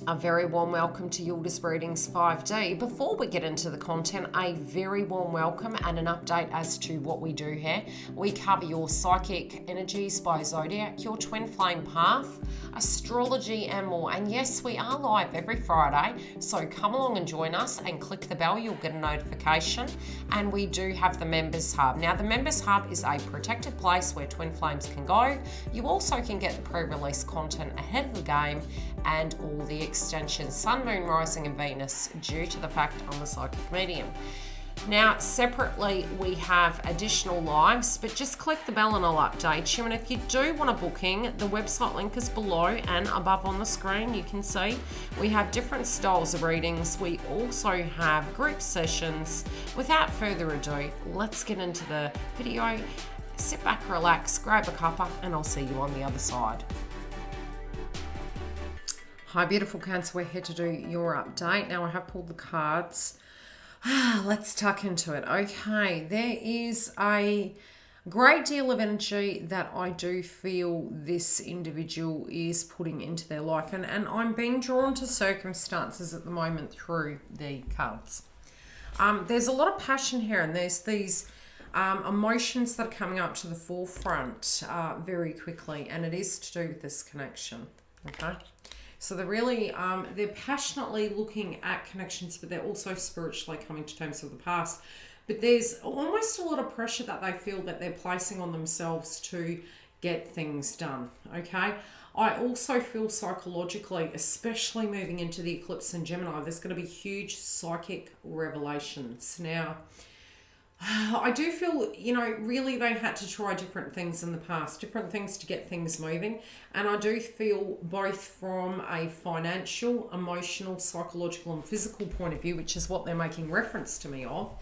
A very warm welcome to Yildiz Readings 5D. Before we get into the content, a very warm welcome and an update as to what we do here. We cover your psychic energies by zodiac, your twin flame path, astrology and more. And yes, we are live every Friday, so come along and join us and click the bell, you'll get a notification. And we do have the Members Hub. Now the Members Hub is a protected place where twin flames can go. You also can get the pre-release content ahead of the game and all the extensions, Sun, Moon, Rising and Venus, due to the fact I'm a psychic medium. Now, separately, we have additional lives, but just click the bell and I'll update you. And if you do want a booking, the website link is below and above on the screen. You can see we have different styles of readings. We also have group sessions. Without further ado, let's get into the video. Sit back, relax, grab a cuppa, and I'll see you on the other side. Hi beautiful Cancer, we're here to do your update. Now I have pulled the cards. Let's tuck into it. Okay, there is a great deal of energy that I do feel this individual is putting into their life. And I'm being drawn to circumstances at the moment through the cards. There's a lot of passion here and there's these emotions that are coming up to the forefront very quickly. And it is to do with this connection, okay? So they're really, they're passionately looking at connections, but they're also spiritually coming to terms with the past. But there's almost a lot of pressure that they feel that they're placing on themselves to get things done, okay? I also feel psychologically, especially moving into the eclipse in Gemini, there's going to be huge psychic revelations. Now, I do feel, you know, really they had to try different things in the past, different things to get things moving. And I do feel both from a financial, emotional, psychological and physical point of view, which is what they're making reference to me of,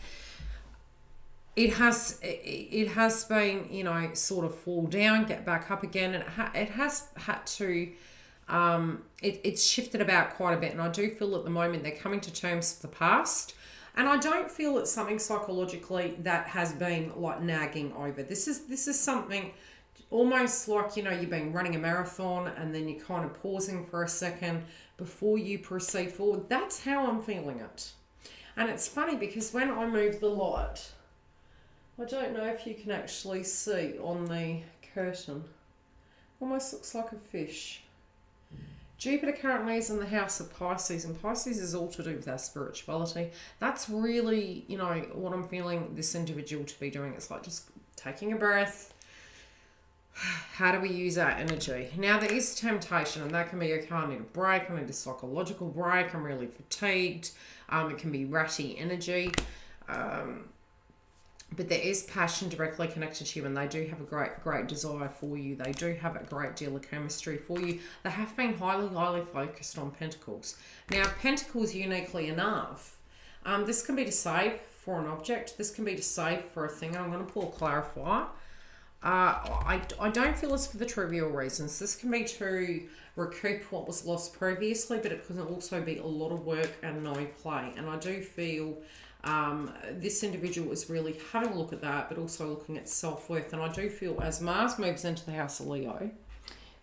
it has been, you know, sort of fall down, get back up again. And it has had to, it's shifted about quite a bit. And I do feel at the moment they're coming to terms with the past. And I don't feel it's something psychologically that has been like nagging over. This is something almost like, you know, you've been running a marathon and then you're kind of pausing for a second before you proceed forward. That's how I'm feeling it. And it's funny because when I move the light, I don't know if you can actually see on the curtain, almost looks like a fish. Jupiter currently is in the house of Pisces, and Pisces is all to do with our spirituality. That's really, you know, what I'm feeling this individual to be doing. It's like just taking a breath. How do we use our energy? Now, there is temptation, and that can be, okay, I need a break, I need a psychological break, I'm really fatigued. It can be ratty energy. But there is passion directly connected to you, and they do have a great desire for you. They do have a great deal of chemistry for you. They have been highly focused on Pentacles. Now, Pentacles, uniquely enough, this can be to save for an object. This can be to save for a thing. I'm going to pull a clarifier. I don't feel it's for the trivial reasons. This can be to recoup what was lost previously, but it can also be a lot of work and no play. And I do feel this individual is really having a look at that, but also looking at self-worth. And I do feel as Mars moves into the house of Leo,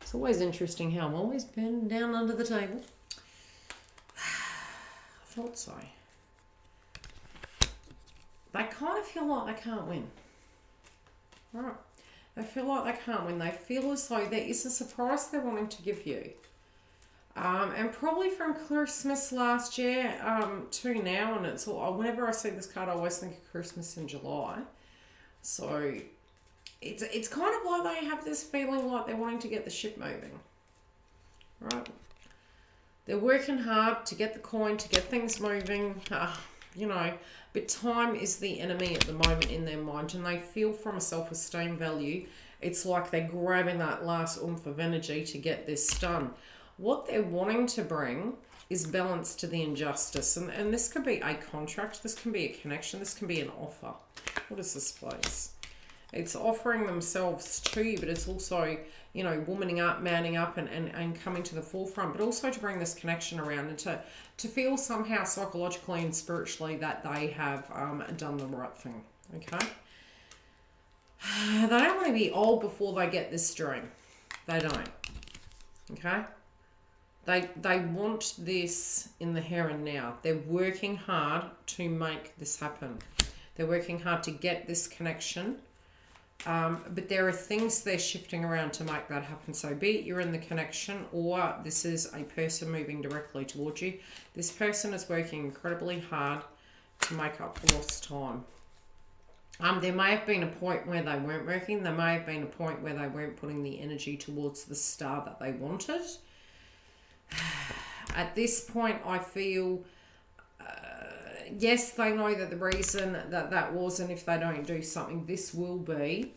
it's always interesting how I'm always bending down under the table. I thought so. They kind of feel like they can't win. Right. They feel like they can't win. They feel as though there is a surprise they're wanting to give you. And probably from Christmas last year to now, and it's all, whenever I see this card, I always think of Christmas in July. So it's kind of like they have this feeling like they're wanting to get the ship moving, right? They're working hard to get the coin, to get things moving, you know, but time is the enemy at the moment in their mind, and they feel from a self-esteem value, it's like they're grabbing that last oomph of energy to get this done. What they're wanting to bring is balance to the injustice. And this could be a contract. This can be a connection. This can be an offer. What is this, please? It's offering themselves to you, but it's also, you know, womaning up, manning up and coming to the forefront, but also to bring this connection around and to feel somehow psychologically and spiritually that they have done the right thing, okay? They don't want to be old before they get this dream. They don't, okay? They want this in the here and now. They're working hard to make this happen. They're working hard to get this connection. But there are things they're shifting around to make that happen. So be it you're in the connection or this is a person moving directly towards you. This person is working incredibly hard to make up for lost time. There may have been a point where they weren't working. There may have been a point where they weren't putting the energy towards the star that they wanted. At this point, I feel, yes, they know that the reason that was, and if they don't do something, this will be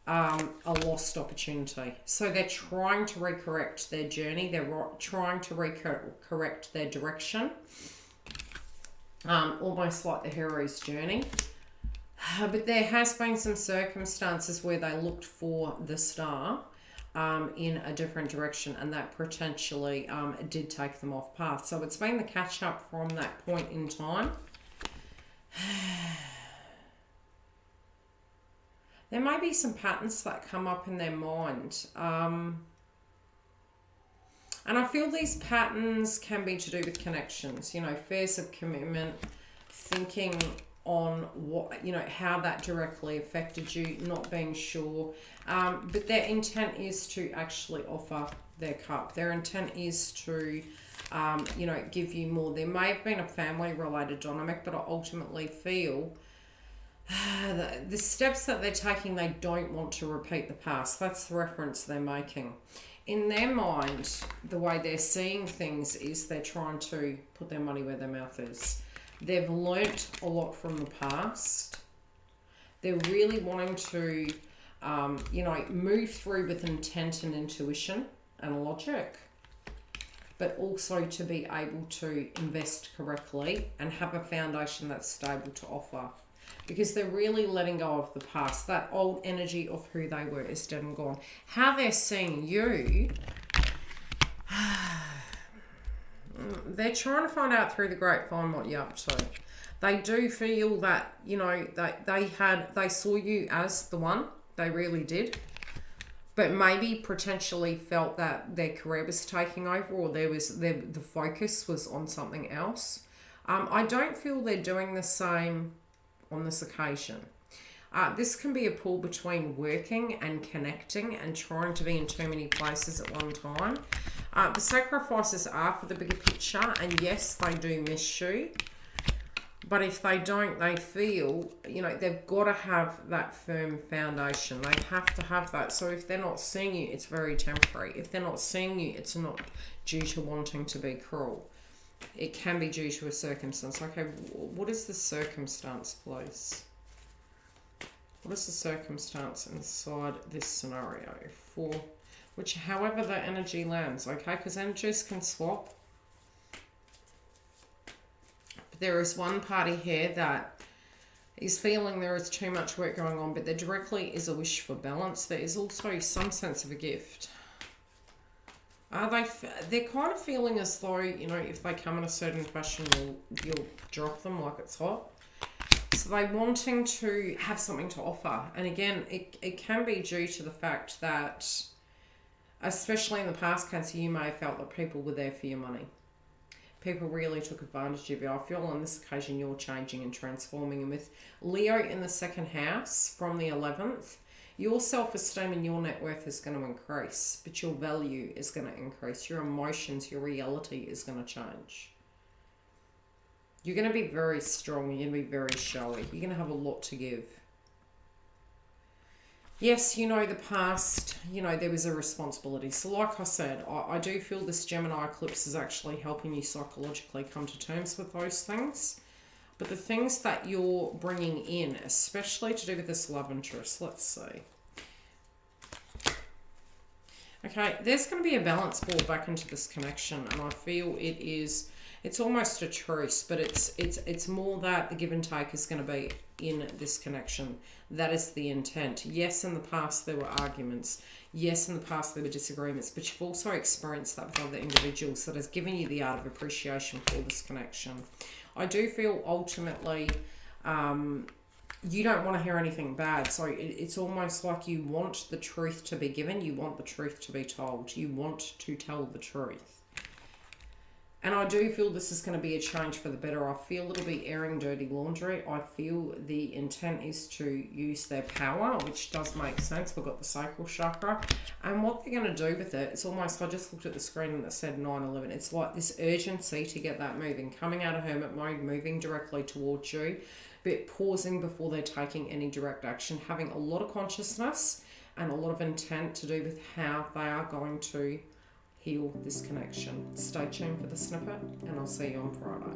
a lost opportunity. So they're trying to recorrect their journey. They're trying to recorrect their direction. Almost like the hero's journey. But there has been some circumstances where they looked for the star in a different direction, and that potentially did take them off path. So it's been the catch up from that point in time. There may be some patterns that come up in their mind. And I feel these patterns can be to do with connections, you know, fears of commitment, thinking on what, you know, how that directly affected you, not being sure. But their intent is to actually offer their cup. Their intent is to, you know, give you more. There may have been a family-related dynamic, but I ultimately feel the steps that they're taking, they don't want to repeat the past. That's the reference they're making. In their mind, the way they're seeing things is they're trying to put their money where their mouth is. They've learnt a lot from the past. They're really wanting to, you know, move through with intent and intuition and logic, but also to be able to invest correctly and have a foundation that's stable to offer. Because they're really letting go of the past. That old energy of who they were is dead and gone. How they're seeing you, they're trying to find out through the grapevine what you're up to. They do feel that, you know, they saw you as the one. They really did. But maybe potentially felt that their career was taking over, or the focus was on something else. I don't feel they're doing the same on this occasion. This can be a pull between working and connecting and trying to be in too many places at one time. The sacrifices are for the bigger picture, and yes, they do miss you. But if they don't, they feel, you know, they've got to have that firm foundation. They have to have that. So if they're not seeing you, it's very temporary. If they're not seeing you, it's not due to wanting to be cruel. It can be due to a circumstance. Okay, what is the circumstance, please? What is the circumstance inside this scenario for which, however the energy lands, okay? Because energies can swap. But there is one party here that is feeling there is too much work going on, but there directly is a wish for balance. There is also some sense of a gift. They're kind of feeling as though, you know, if they come in a certain fashion, you'll drop them like it's hot. So they're wanting to have something to offer. And again, it can be due to the fact that, especially in the past, Cancer, you may have felt that people were there for your money. People really took advantage of you. I feel on this occasion you're changing and transforming. And with Leo in the second house from the 11th, your self-esteem and your net worth is going to increase, but your value is going to increase. Your emotions, your reality is going to change. You're going to be very strong. You're going to be very showy. You're going to have a lot to give. Yes, you know, the past, you know, there was a responsibility. So like I said, I do feel this Gemini eclipse is actually helping you psychologically come to terms with those things. But the things that you're bringing in, especially to do with this love interest, let's see. Okay, there's going to be a balance brought back into this connection, and I feel it's almost a truce, but it's more that the give and take is going to be in this connection. That is the intent. Yes, in the past there were arguments. Yes, in the past there were disagreements, but you've also experienced that with other individuals that has given you the art of appreciation for this connection. I do feel ultimately you don't want to hear anything bad. So it's almost like you want the truth to be given. You want the truth to be told. You want to tell the truth. And I do feel this is going to be a change for the better. I feel it'll be airing dirty laundry. I feel the intent is to use their power, which does make sense. We've got the sacral chakra. And what they're going to do with it, it's almost, I just looked at the screen and it said 9/11. It's like this urgency to get that moving. Coming out of hermit mode, moving directly towards you, but pausing before they're taking any direct action. Having a lot of consciousness and a lot of intent to do with how they are going to heal this connection. Stay tuned for the snippet and I'll see you on Friday.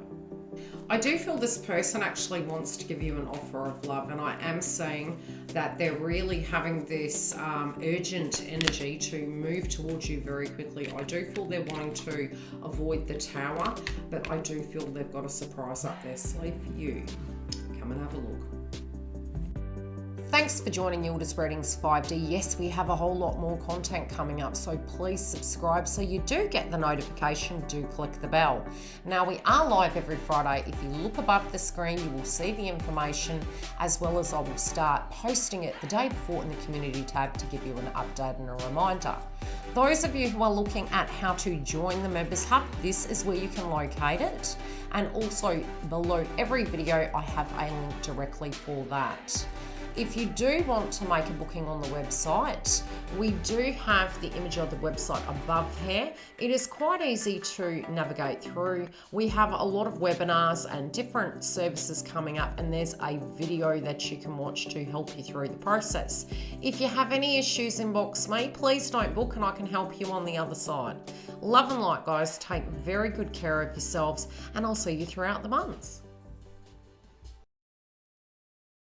I do feel this person actually wants to give you an offer of love, and I am seeing that they're really having this urgent energy to move towards you very quickly. I do feel they're wanting to avoid the tower, but I do feel they've got a surprise up their sleeve for you. Come and have a look. Thanks for joining Yildiz Readings 5D. Yes, we have a whole lot more content coming up, so please subscribe so you do get the notification. Do click the bell. Now, we are live every Friday. If you look above the screen, you will see the information, as well as I will start posting it the day before in the community tab to give you an update and a reminder. Those of you who are looking at how to join the Members Hub, this is where you can locate it. And also below every video, I have a link directly for that. If you do want to make a booking on the website, we do have the image of the website above here. It is quite easy to navigate through. We have a lot of webinars and different services coming up, and there's a video that you can watch to help you through the process. If you have any issues, inbox me. Please don't book and I can help you on the other side. Love and light, guys. Take very good care of yourselves, and I'll see you throughout the months.